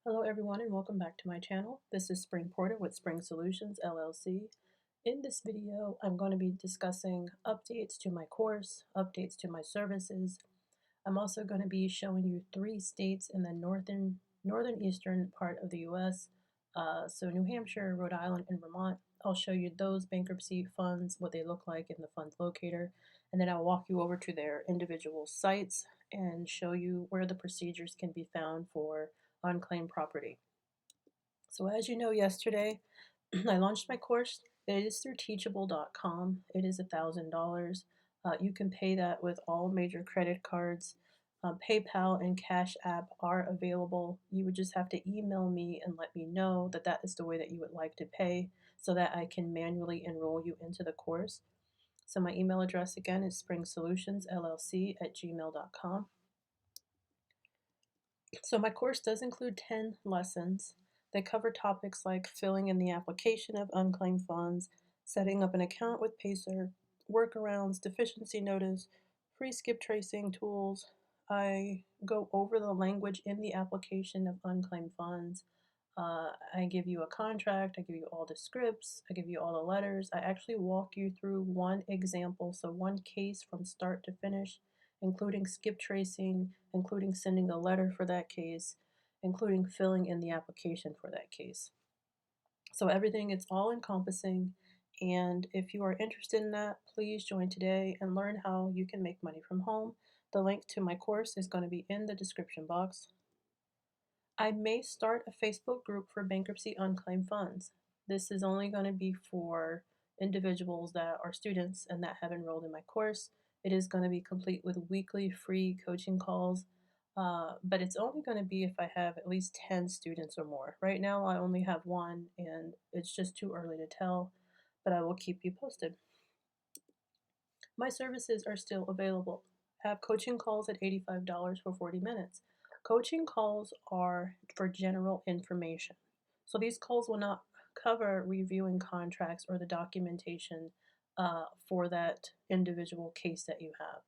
Hello everyone and welcome back to my channel. This is Spring Porter with Spring Solutions LLC. In this video, I'm going to be discussing updates to my course, updates to my services. I'm also going to be showing you 3 states in the northeastern part of the US. So New Hampshire, Rhode Island, and Vermont. I'll show you those bankruptcy funds, what they look like in the funds locator, and then I'll walk you over to their individual sites and show you where the procedures can be found for unclaimed property. So as you know, yesterday I launched my course. It is through teachable.com. It is $1,000. You can pay that with all major credit cards. PayPal and Cash App are available. You would just have to email me and let me know that that is the way that you would like to pay so that I can manually enroll you into the course. So my email address again is springsolutionsllc@gmail.com. So my course does include 10 lessons. They cover topics like filling in the application of unclaimed funds, setting up an account with Pacer, workarounds, deficiency notice, free skip tracing tools. I go over the language in the application of unclaimed funds. I give you a contract, I give you all the scripts, I give you all the letters. I actually walk you through one example, so one case from start to finish, including skip tracing, including sending a letter for that case, including filling in the application for that case. So everything, it's all encompassing. And if you are interested in that, please join today and learn how you can make money from home. The link to my course is going to be in the description box. I may start a Facebook group for bankruptcy unclaimed funds. This is only going to be for individuals that are students and that have enrolled in my course. It is going to be complete with weekly free coaching calls, but it's only going to be if I have at least 10 students or more. Right now, I only have one, and it's just too early to tell, but I will keep you posted. My services are still available. I have coaching calls at $85 for 40 minutes. Coaching calls are for general information. So these calls will not cover reviewing contracts or the documentation for that individual case that you have.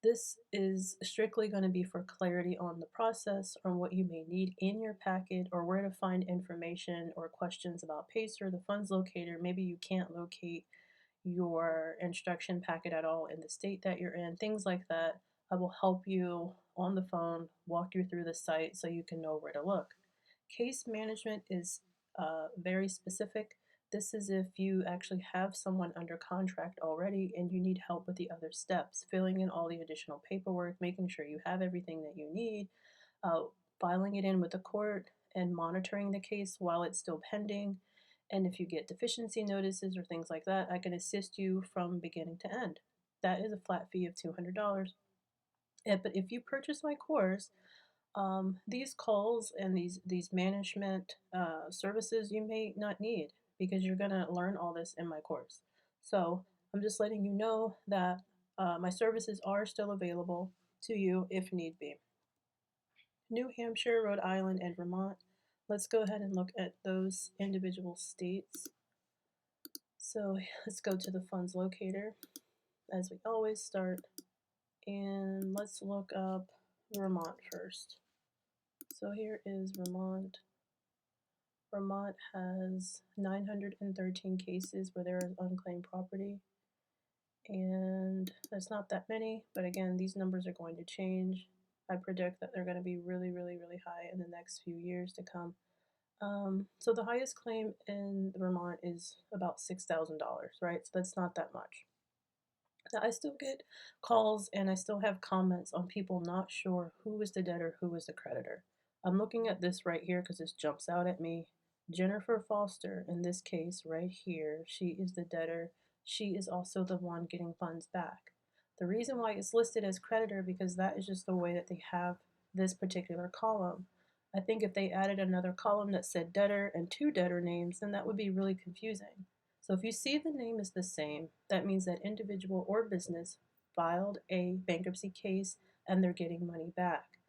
This is strictly going to be for clarity on the process or what you may need in your packet or where to find information or questions about PACER, the funds locator. Maybe you can't locate your instruction packet at all in the state that you're in, things like that. I will help you on the phone, walk you through the site so you can know where to look. Case management is very specific. This is if you actually have someone under contract already and you need help with the other steps, filling in all the additional paperwork, making sure you have everything that you need, filing it in with the court, and monitoring the case while it's still pending. And if you get deficiency notices or things like that, I can assist you from beginning to end. That is a flat fee of $200. But if you purchase my course, these calls and these management services you may not need because you're going to learn all this in my course. So I'm just letting you know that my services are still available to you if need be. New Hampshire, Rhode Island, and Vermont. Let's go ahead and look at those individual states. So let's go to the funds locator as we always start, and let's look up Vermont first. So here is Vermont. Vermont has 913 cases where there is unclaimed property, and that's not that many, but again, these numbers are going to change. I predict that they're going to be really, really, really high in the next few years to come. So the highest claim in Vermont is about $6,000, right? So that's not that much. Now, I still get calls and I still have comments on people not sure who is the debtor, who is the creditor. I'm looking at this right here because this jumps out at me. Jennifer Foster, in this case right here, she is the debtor. She is also the one getting funds back. The reason why it's listed as creditor because that is just the way that they have this particular column. I think if they added another column that said debtor and 2 debtor names, then that would be really confusing. So if you see the name is the same, that means that individual or business filed a bankruptcy case and they're getting money back.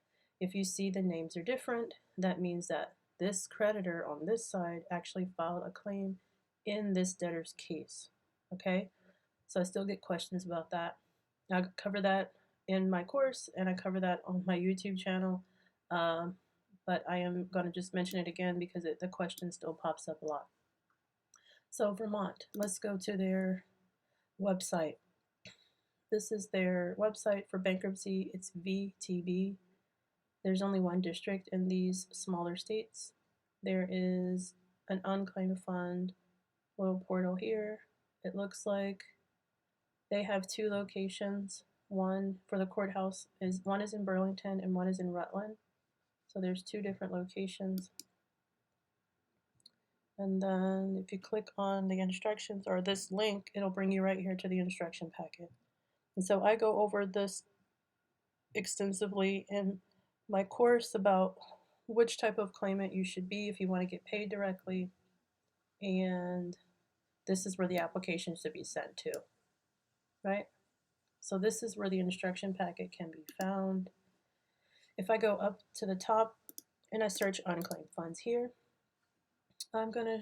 If you see the names are different, that means that this creditor on this side actually filed a claim in this debtor's case. Okay, so I still get questions about that. I cover that in my course and I cover that on my YouTube channel. but I am going to just mention it again because the question still pops up a lot. So Vermont, let's go to their website. This is their website for bankruptcy. It's VTB. There's only one district in these smaller states. There is an unclaimed fund little portal here. It looks like they have two locations. One for the courthouse one is in Burlington and one is in Rutland. So there's two different locations. And then if you click on the instructions or this link, it'll bring you right here to the instruction packet. And so I go over this extensively in my course about which type of claimant you should be if you want to get paid directly. And this is where the application should be sent to, right? So this is where the instruction packet can be found. If I go up to the top and I search unclaimed funds here, I'm going to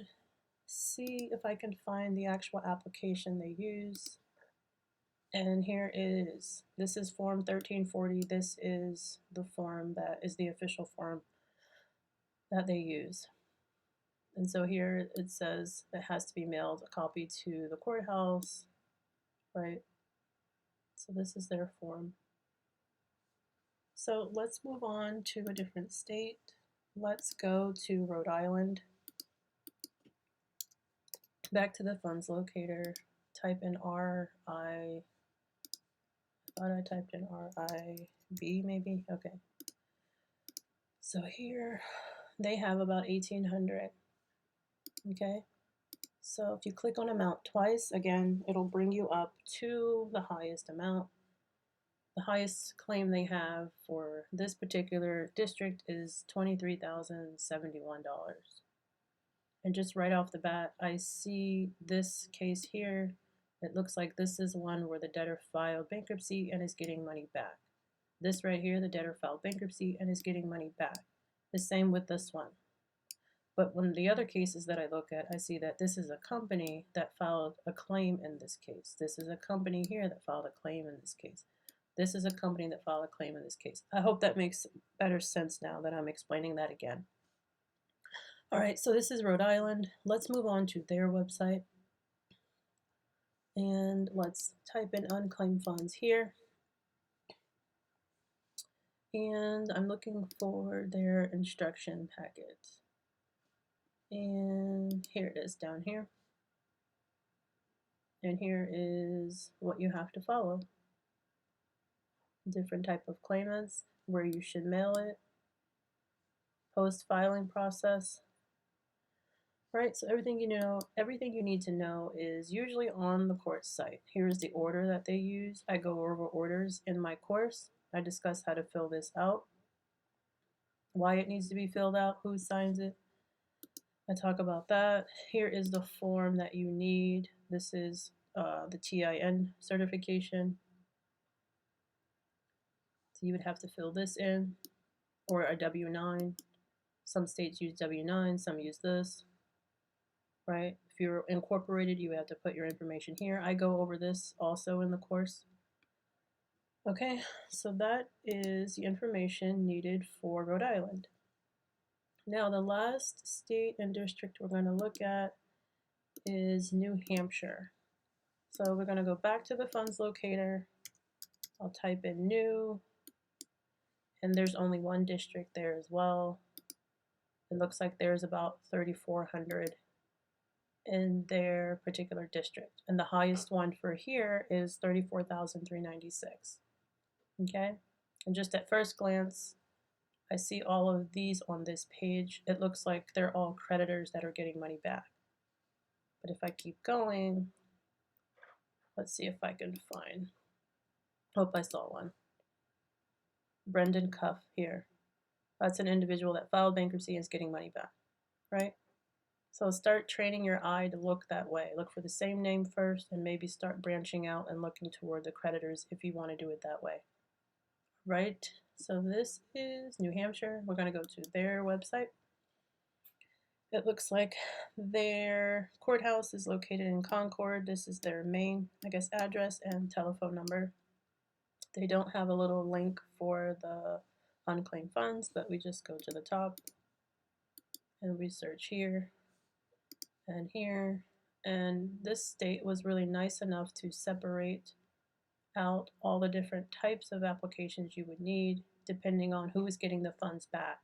see if I can find the actual application they use. And here this is form 1340. This is the form that is the official form that they use. And so here it says it has to be mailed a copy to the courthouse, right? So this is their form. So let's move on to a different state. Let's go to Rhode Island. Back to the funds locator, type in I thought I typed in RIB maybe, okay. So here they have about 1,800, okay. So if you click on amount twice, again, it'll bring you up to the highest amount. The highest claim they have for this particular district is $23,071. And just right off the bat, I see this case here. It looks like this is one where the debtor filed bankruptcy and is getting money back. This right here, the debtor filed bankruptcy and is getting money back. The same with this one. But when the other cases that I look at, I see that this is a company that filed a claim in this case. This is a company here that filed a claim in this case. This is a company that filed a claim in this case. I hope that makes better sense now that I'm explaining that again. All right, so this is Rhode Island. Let's move on to their website. And let's type in unclaimed funds here. And I'm looking for their instruction packet. And here it is down here. And here is what you have to follow. Different type of claimants, where you should mail it, post-filing process. Right, so everything you need to know is usually on the court site. Here's the order that they use. I go over orders in my course. I discuss how to fill this out, why it needs to be filled out, who signs it. I talk about that. Here is the form that you need. This is the TIN certification. So you would have to fill this in, or a W-9. Some states use W-9, some use this, right? If you're incorporated, you have to put your information here. I go over this also in the course. Okay, so that is the information needed for Rhode Island. Now the last state and district we're going to look at is New Hampshire. So we're going to go back to the funds locator. I'll type in new, and there's only one district there as well. It looks like there's about 3,400 in their particular district, and the highest one for here is 34,396. Okay, and just at first glance, I see all of these on this page. It looks like they're all creditors that are getting money back. But if I keep going, let's see if I can find, hope I saw one. Brendan Cuff here. That's an individual that filed bankruptcy and is getting money back, right? So start training your eye to look that way. Look for the same name first and maybe start branching out and looking toward the creditors if you want to do it that way. Right? So this is New Hampshire. We're going to go to their website. It looks like their courthouse is located in Concord. This is their main, address and telephone number. They don't have a little link for the unclaimed funds, but we just go to the top and we search here and here. And this state was really nice enough to separate out all the different types of applications you would need depending on who is getting the funds back.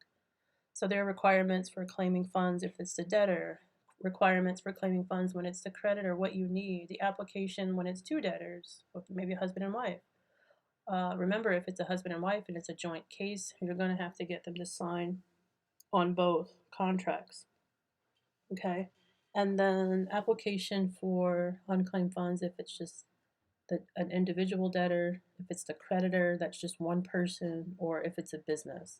So there are requirements for claiming funds if it's the debtor, requirements for claiming funds when it's the creditor, what you need, the application when it's two debtors, maybe a husband and wife. Remember, if it's a husband and wife and it's a joint case, you're going to have to get them to sign on both contracts. Okay? And then application for unclaimed funds if it's just an individual debtor, if it's the creditor, that's just one person, or if it's a business,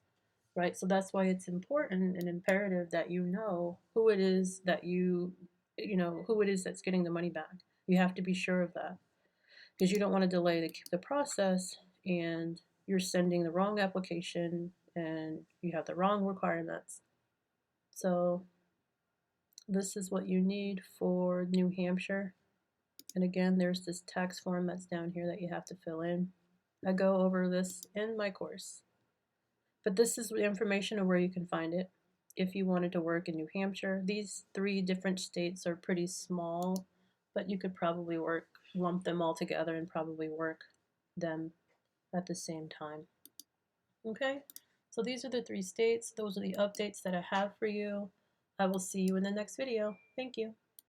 right? So that's why it's important and imperative that you know who it is that who it is that's getting the money back. You have to be sure of that because you don't want to delay the process and you're sending the wrong application and you have the wrong requirements. So this is what you need for New Hampshire. And again, there's this tax form that's down here that you have to fill in. I go over this in my course. But this is the information of where you can find it if you wanted to work in New Hampshire. These 3 different states are pretty small, but you could probably lump them all together and probably work them at the same time. Okay, so these are the 3 states. Those are the updates that I have for you. I will see you in the next video. Thank you.